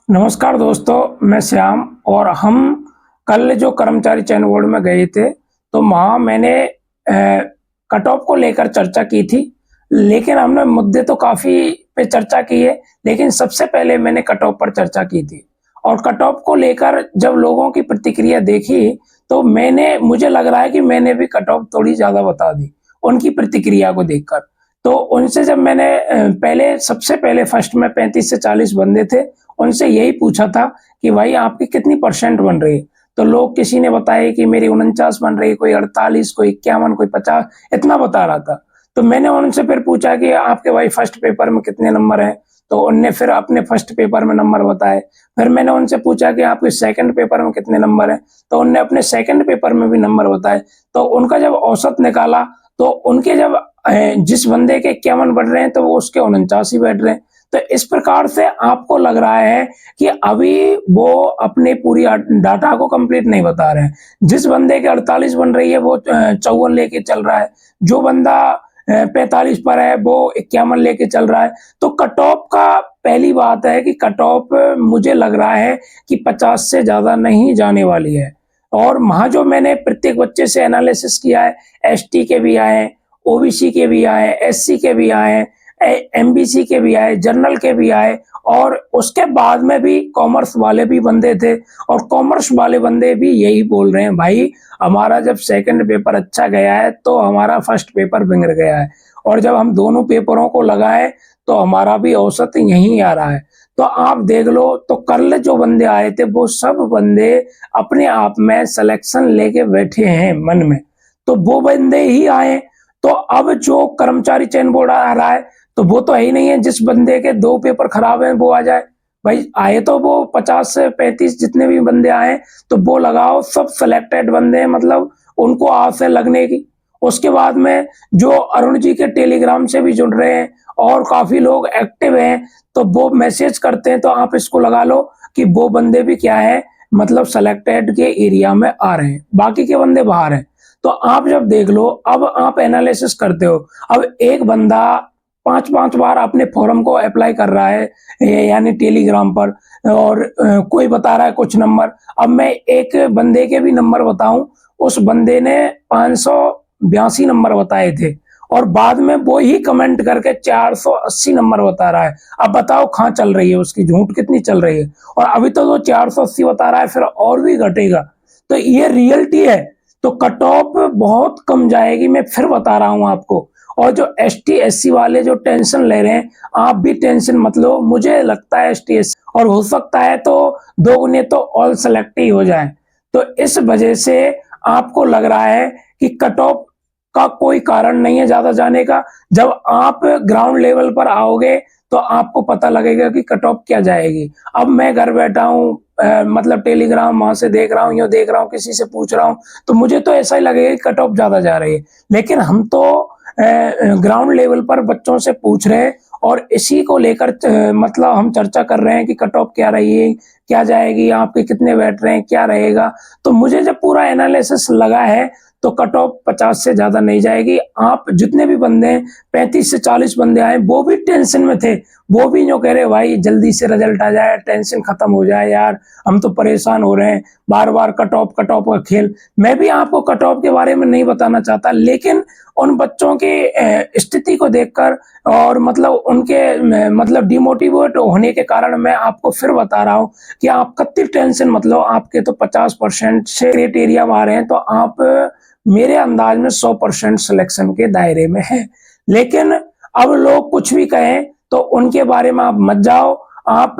नमस्कार दोस्तों, मैं श्याम। और हम कल जो कर्मचारी चयन बोर्ड में गए थे, तो वहाँ मैंने कट ऑफ को लेकर चर्चा की थी। लेकिन हमने मुद्दे तो काफ़ी पे चर्चा की है, लेकिन सबसे पहले मैंने कट ऑफ पर चर्चा की थी। और कट ऑफ को लेकर जब लोगों की प्रतिक्रिया देखी, तो मुझे लग रहा है कि मैंने भी कट ऑफ थोड़ी ज़्यादा बता दी, उनकी प्रतिक्रिया को देखकर। तो उनसे जब मैंने सबसे पहले फर्स्ट में 35 से 40 बंदे थे, उनसे यही पूछा था कि भाई आपकी कितनी परसेंट बन रही है। तो लोग किसी ने बताया कि मेरी 49 बन रही है, कोई 48, कोई 51, कोई 50, इतना बता रहा था। तो मैंने उनसे फिर पूछा कि आपके भाई फर्स्ट पेपर में कितने नंबर हैं। तो उनने फिर अपने फर्स्ट पेपर में नंबर बताए। फिर मैंने उनसे पूछा कि आपके सेकंड पेपर में कितने नंबर हैं। तो उनने अपने सेकंड पेपर में भी नंबर बताए। तो उनका जब औसत निकाला, तो उनके जब जिस बंदे के 51 बढ़ रहे हैं, तो वो उसके 49 बैठ रहे हैं। तो इस प्रकार से आपको लग रहा है कि अभी वो अपने पूरी डाटा को कंप्लीट नहीं बता रहे हैं। जिस बंदे के 48 बन रही है, वो 54 लेके चल रहा है। जो बंदा 45 पर है, वो 51 लेके चल रहा है। तो कट ऑफ का पहली बात है कि कट ऑफ मुझे लग रहा है कि 50 से ज्यादा नहीं जाने वाली है। और वहां जो मैंने प्रत्येक बच्चे से एनालिसिस किया है, एसटी के भी आए, ओबीसी के भी आए, एससी के भी आए, एमबीसी के भी आए, जनरल के भी आए, और उसके बाद में भी कॉमर्स वाले भी बंदे थे। और कॉमर्स वाले बंदे भी यही बोल रहे हैं, भाई हमारा जब सेकंड पेपर अच्छा गया है, तो हमारा फर्स्ट पेपर बिगड़ गया है। और जब हम दोनों पेपरों को लगाए, तो हमारा भी औसत यहीं आ रहा है। तो आप देख लो, तो कल जो बंदे आए थे, वो सब बंदे अपने आप में सिलेक्शन लेके बैठे हैं मन में। तो वो बंदे ही आए। तो अब जो कर्मचारी चयन बोर्ड आ रहा है, तो वो तो है ही नहीं है जिस बंदे के 2 पेपर खराब हैं वो आ जाए। भाई आए तो वो 50 से 35 जितने भी बंदे आए, तो वो लगाओ, सब सिलेक्टेड बंदे हैं, मतलब उनको आस है लगने की। उसके बाद में जो अरुण जी के टेलीग्राम से भी जुड़ रहे हैं, और काफी लोग एक्टिव हैं, तो वो मैसेज करते हैं। तो आप इसको लगा लो कि वो बंदे भी क्या है, मतलब सेलेक्टेड के एरिया में आ रहे हैं, बाकी के बंदे बाहर हैं। तो आप जब देख लो, अब आप एनालिसिस करते हो। अब एक बंदा 5-5 बार अपने फॉर्म को अप्लाई कर रहा है, यानी टेलीग्राम पर, और कोई बता रहा है कुछ नंबर। अब मैं एक बंदे के भी नंबर बताऊं, उस बंदे ने 582 नंबर बताए थे, और बाद में वो ही कमेंट करके 480 नंबर बता रहा है। अब बताओ कहाँ चल रही है उसकी झूठ कितनी चल रही है। और अभी तो वो 480 बता रहा है, फिर और भी घटेगा। तो ये रियलिटी है। तो कट ऑफ बहुत कम जाएगी, मैं फिर बता रहा हूं आपको। और जो एसटी एससी वाले जो टेंशन ले रहे हैं, आप भी टेंशन मत लो। मुझे लगता है एसटी एससी, और हो सकता है तो 2 गुने तो ऑल सेलेक्ट ही हो जाए। तो इस वजह से आपको लग रहा है कि कट ऑफ का कोई कारण नहीं है ज्यादा जाने का। जब आप ग्राउंड लेवल पर आओगे, तो आपको पता लगेगा कि कट ऑफ क्या जाएगी। अब मैं घर बैठा हूँ, मतलब टेलीग्राम वहां से देख रहा हूँ, यो देख रहा हूँ, किसी से पूछ रहा हूँ, तो मुझे तो ऐसा ही लगेगा कि कट ऑफ ज्यादा जा रही है। लेकिन हम तो ग्राउंड लेवल पर बच्चों से पूछ रहे हैं, और इसी को लेकर मतलब हम चर्चा कर रहे हैं कि कट ऑफ क्या रही है, क्या जाएगी, आपके कितने बैठ रहे हैं, क्या रहेगा। तो मुझे जब पूरा एनालिसिस लगा है, तो कट ऑफ 50 से ज्यादा नहीं जाएगी। आप जितने भी बंदे हैं, 35 से 40 बंदे आए, वो भी टेंशन में थे। वो भी जो कह रहे भाई जल्दी से रिजल्ट आ जाए, टेंशन खत्म हो जाए यार, हम तो परेशान हो रहे हैं, बार बार कट ऑफ का खेल। मैं भी आपको कट ऑफ के बारे में नहीं बताना चाहता, लेकिन उन बच्चों की स्थिति को देखकर, और मतलब उनके मतलब डिमोटिवेट होने के कारण, मैं आपको फिर बता रहा हूँ कि आप कतई टेंशन मत लो। आपके तो 50% से क्राइटेरिया आ रहे हैं, तो आप मेरे अंदाज में 100% सिलेक्शन के दायरे में है। लेकिन अब लोग कुछ भी कहें, तो उनके बारे में आप मत जाओ। आप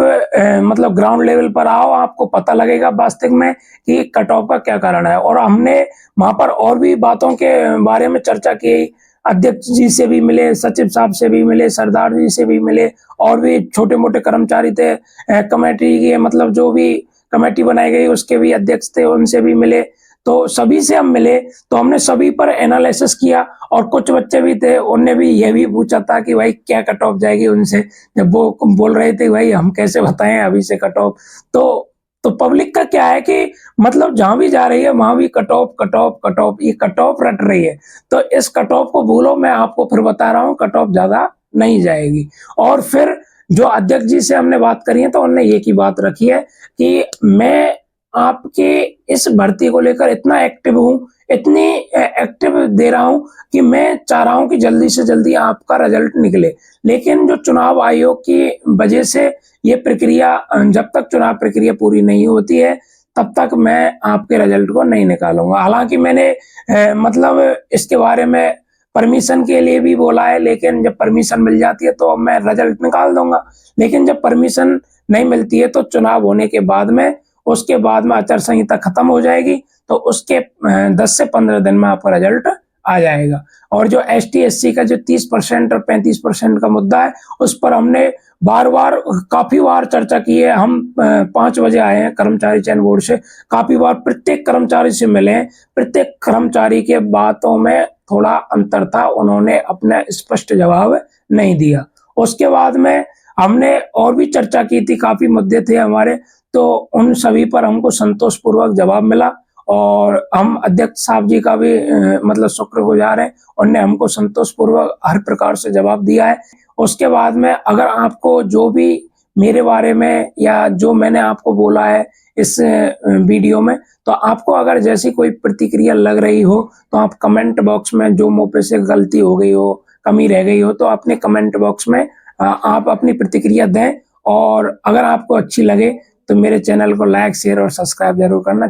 मतलब ग्राउंड लेवल पर आओ, आपको पता लगेगा वास्तविक में कि कट ऑफ का क्या कारण है। और हमने वहां पर और भी बातों के बारे में चर्चा की। अध्यक्ष जी से भी मिले, सचिव साहब से भी मिले, सरदार जी से भी मिले, और भी छोटे मोटे कर्मचारी थे, कमेटी के मतलब जो भी कमेटी बनाई गई उसके भी अध्यक्ष थे, उनसे भी मिले। तो सभी से हम मिले, तो हमने सभी पर एनालिसिस किया। और कुछ बच्चे भी थे, उनने भी ये भी पूछा था कि भाई क्या कट ऑफ जाएगी उनसे, जब वो बोल रहे थे भाई हम कैसे बताएं अभी से कट ऑफ। तो पब्लिक का क्या है कि मतलब जहां भी जा रही है, वहां भी cut off cut off cut off, ये कट ऑफ रट रही है। तो इस कट ऑफ को भूलो, मैं आपको फिर बता रहा हूँ, कट ऑफ ज्यादा नहीं जाएगी। और फिर जो अध्यक्ष जी से हमने बात करी है तो उन्होंने एक ही बात रखी है कि मैं आपके इस भर्ती को लेकर इतना एक्टिव हूँ, इतनी एक्टिव दे रहा हूँ कि मैं चाह रहा हूँ कि जल्दी से जल्दी आपका रिजल्ट निकले। लेकिन जो चुनाव आयोग की वजह से ये प्रक्रिया, जब तक चुनाव प्रक्रिया पूरी नहीं होती है तब तक मैं आपके रिजल्ट को नहीं निकालूंगा। हालांकि मैंने मतलब इसके बारे में परमिशन के लिए भी बोला है, लेकिन जब परमिशन मिल जाती है तो मैं रिजल्ट निकाल दूंगा। लेकिन जब परमिशन नहीं मिलती है तो चुनाव होने के बाद में, उसके बाद में आचार संहिता खत्म हो जाएगी तो उसके 10 से 15 दिन में आपका रिजल्ट आ जाएगा। और जो ST SC का जो 30% और 35% का मुद्दा है, उस पर हमने काफी बार चर्चा की है। हम 5 बजे आए हैं कर्मचारी चयन बोर्ड से, काफी बार प्रत्येक कर्मचारी से मिले हैं। प्रत्येक कर्मचारी के बातों में थोड़ा अंतर था, उन्होंने अपना स्पष्ट जवाब नहीं दिया। उसके बाद में हमने और भी चर्चा की थी, काफी मुद्दे थे हमारे, तो उन सभी पर हमको संतोषपूर्वक जवाब मिला और हम अध्यक्ष साहब जी का भी मतलब शुक्रगुजार हैं। उन्होंने हमको संतोषपूर्वक हर प्रकार से जवाब दिया है। उसके बाद में अगर आपको जो भी मेरे बारे में या जो मैंने आपको बोला है इस वीडियो में, तो आपको अगर जैसी कोई प्रतिक्रिया लग रही हो तो आप कमेंट बॉक्स में, जो मुँह पे से गलती हो गई हो, कमी रह गई हो, तो अपने कमेंट बॉक्स में आप अपनी प्रतिक्रिया दें। और अगर आपको अच्छी लगे तो मेरे चैनल को लाइक, शेयर और सब्सक्राइब जरूर करना।